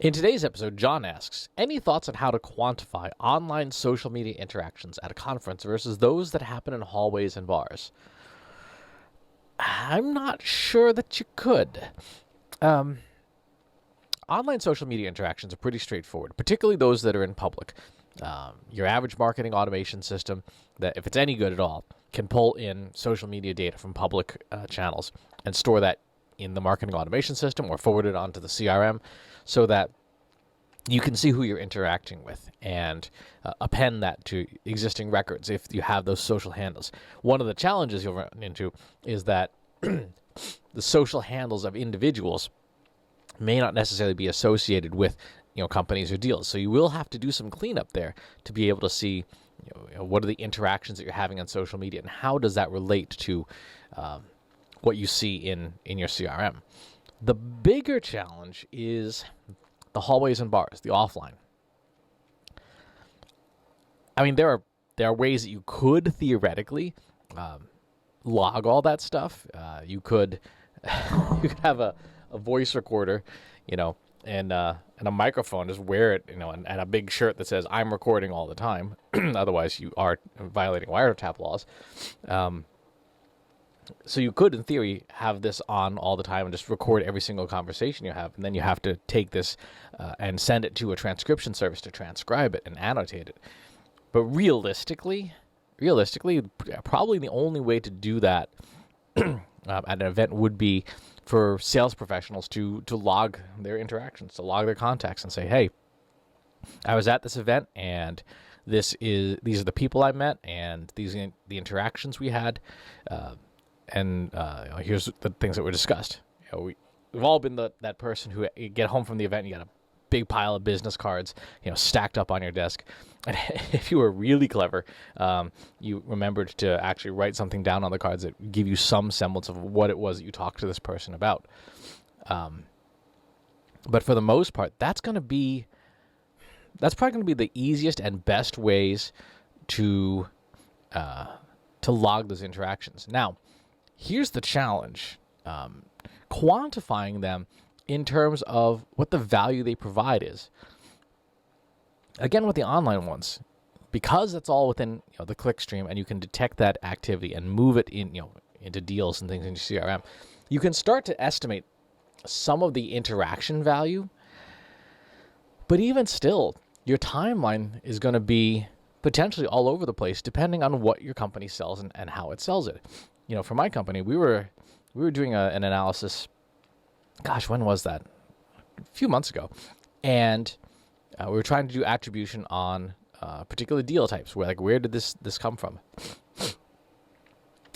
In today's episode, John asks, any thoughts on how to quantify online social media interactions at a conference versus those that happen in hallways and bars? I'm not sure that you could. Online social media interactions are pretty straightforward, particularly those that are in public. Your average marketing automation system, that if it's any good at all, can pull in social media data from public channels and store that in the marketing automation system or forward it onto the CRM so that you can see who you're interacting with and append that to existing records if you have those social handles. One of the challenges you'll run into is that the social handles of individuals may not necessarily be associated with companies or deals. So you will have to do some cleanup there to be able to see what are the interactions that you're having on social media and how does that relate to what you see in your CRM. The bigger challenge is the hallways and bars, the offline. I mean, there are ways that you could theoretically log all that stuff. You could have a voice recorder, and a microphone, just wear it, and a big shirt that says "I'm recording all the time." Otherwise, you are violating wiretap laws. So you could, in theory, have this on all the time and just record every single conversation you have, and then you have to take this and send it to a transcription service to transcribe it and annotate it. But realistically, probably the only way to do that at an event would be for sales professionals to log their interactions, to log their contacts and say, hey, I was at this event and these are the people I met and these are the interactions we had. And here's the things that were discussed. We've all been that person who you get home from the event and you got a big pile of business cards, stacked up on your desk. And if you were really clever, you remembered to actually write something down on the cards that give you some semblance of what it was that you talked to this person about. But for the most part, that's probably going to be the easiest and best ways to log those interactions. Now, here's the challenge. Quantifying them in terms of what the value they provide is. Again, with the online ones, because it's all within the click stream and you can detect that activity and move it into deals and things in your CRM, you can start to estimate some of the interaction value. But even still, your timeline is going to be potentially all over the place depending on what your company sells and how it sells it. For my company, we were doing an analysis. Gosh, when was that? A few months ago, and we were trying to do attribution on particular deal types. Where did this come from?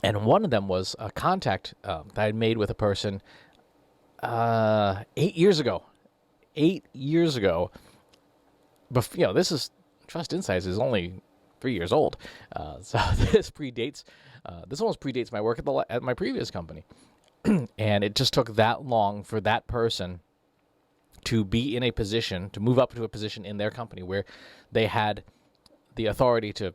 And one of them was a contact that I had made with a person 8 years ago. 8 years ago. But this is Trust Insights is only 3 years old, so this predates. This almost predates my work at my previous company. And it just took that long for that person to be in a position, to move up to a position in their company where they had the authority to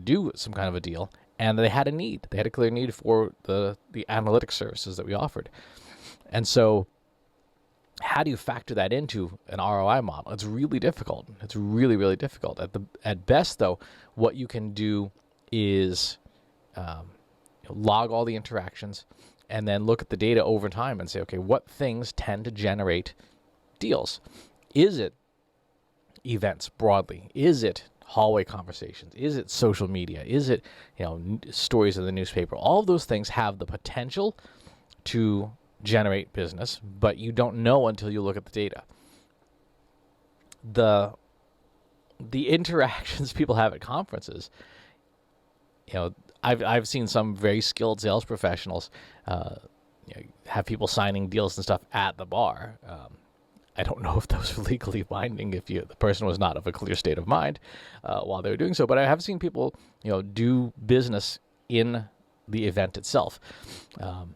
do some kind of a deal, and they had a need. They had a clear need for the analytics services that we offered. And so how do you factor that into an ROI model? It's really difficult. It's really, really difficult. At best, though, what you can do is log all the interactions and then look at the data over time and say, okay, what things tend to generate deals? Is it events broadly? Is it hallway conversations? Is it social media? Is it stories in the newspaper? All of those things have the potential to generate business, but you don't know until you look at the data. The interactions people have at conferences, I've seen some very skilled sales professionals have people signing deals and stuff at the bar. I don't know if those are legally binding if the person was not of a clear state of mind while they were doing so, but I have seen people do business in the event itself.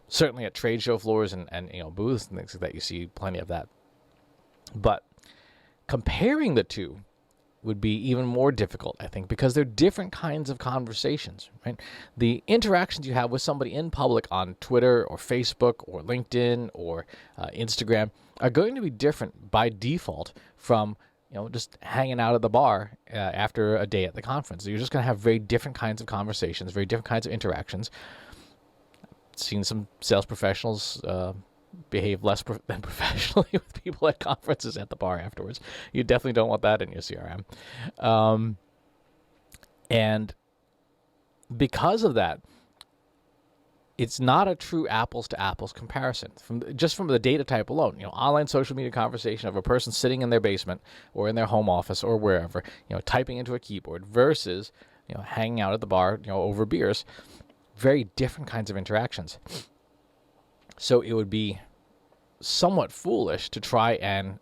Certainly at trade show floors and booths and things like that, you see plenty of that. But comparing the two, would be even more difficult, I think, because they're different kinds of conversations, right? The interactions you have with somebody in public on Twitter or Facebook or LinkedIn or Instagram are going to be different by default from just hanging out at the bar after a day at the conference. You're just going to have very different kinds of conversations, very different kinds of interactions. I've seen some sales professionals behave less than professionally with people at conferences at the bar afterwards. You definitely don't want that in your CRM. And because of that, it's not a true apples to apples comparison from the data type alone. Online social media conversation of a person sitting in their basement or in their home office or wherever, typing into a keyboard versus, hanging out at the bar, over beers. Very different kinds of interactions. So it would be somewhat foolish to try and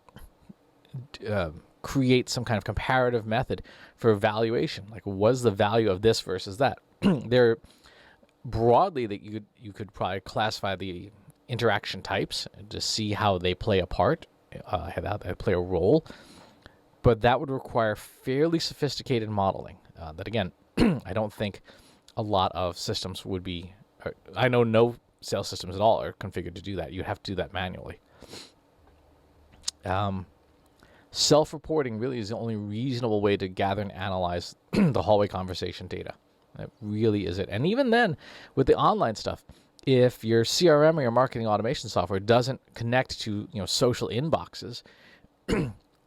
create some kind of comparative method for evaluation. Like, was the value of this versus that? There broadly that you could probably classify the interaction types to see how they play a part, how they play a role. But that would require fairly sophisticated modeling. That again, I don't think a lot of systems would be. I know no sales systems at all are configured to do that. You have to do that manually. Self-reporting really is the only reasonable way to gather and analyze the hallway conversation data. That really is it. And even then, with the online stuff, if your CRM or your marketing automation software doesn't connect to social inboxes,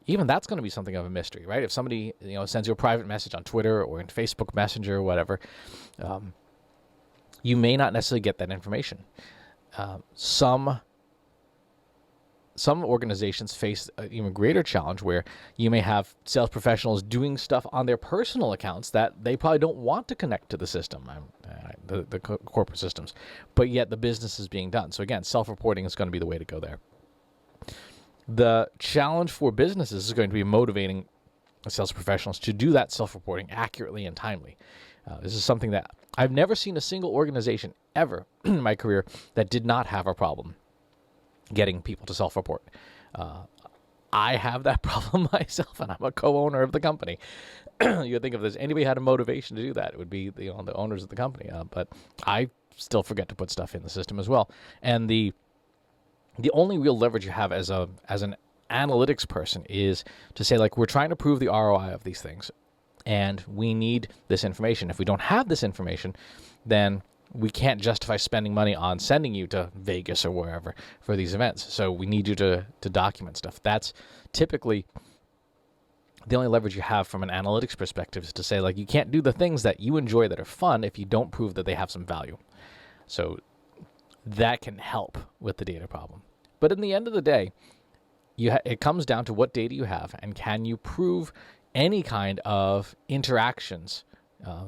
even that's going to be something of a mystery, right? If somebody sends you a private message on Twitter or in Facebook Messenger or whatever, you may not necessarily get that information. Some organizations face an even greater challenge where you may have sales professionals doing stuff on their personal accounts that they probably don't want to connect to the system, the corporate systems, but yet the business is being done. So again, self-reporting is going to be the way to go there. The challenge for businesses is going to be motivating sales professionals to do that self-reporting accurately and timely. This is something that I've never seen a single organization ever in my career that did not have a problem getting people to self-report. I have that problem myself, and I'm a co-owner of the company. You'd think if there's anybody who had a motivation to do that, it would be the owners of the company. But I still forget to put stuff in the system as well. And the only real leverage you have as an analytics person is to say, like, we're trying to prove the ROI of these things, and we need this information. If we don't have this information, then we can't justify spending money on sending you to Vegas or wherever for these events. So we need you to document stuff. That's typically the only leverage you have from an analytics perspective, is to say, like, you can't do the things that you enjoy that are fun if you don't prove that they have some value. So that can help with the data problem. But in the end of the day, it comes down to what data you have, and can you prove any kind of interactions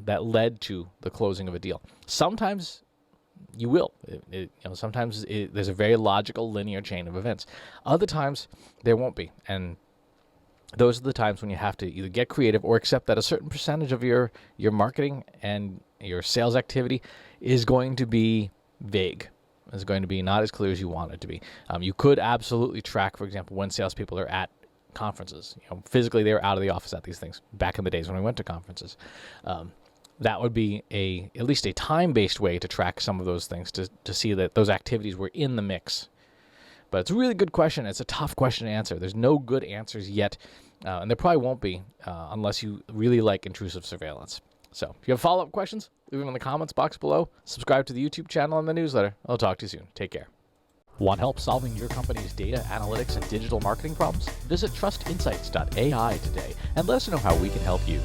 that led to the closing of a deal. Sometimes you will. Sometimes there's a very logical linear chain of events. Other times there won't be. And those are the times when you have to either get creative or accept that a certain percentage of your marketing and your sales activity is going to be vague. It's going to be not as clear as you want it to be. You could absolutely track, for example, when salespeople are at conferences. Physically they were out of the office at these things back in the days when we went to conferences. That would be at least a time-based way to track some of those things, to see that those activities were in the mix. But it's a really good question. It's a tough question to answer. There's no good answers yet, and there probably won't be unless you really like intrusive surveillance. So if you have follow-up questions, leave them in the comments box below. Subscribe to the YouTube channel and the newsletter. I'll talk to you soon. Take care. Want help solving your company's data, analytics, and digital marketing problems? Visit trustinsights.ai today and let us know how we can help you.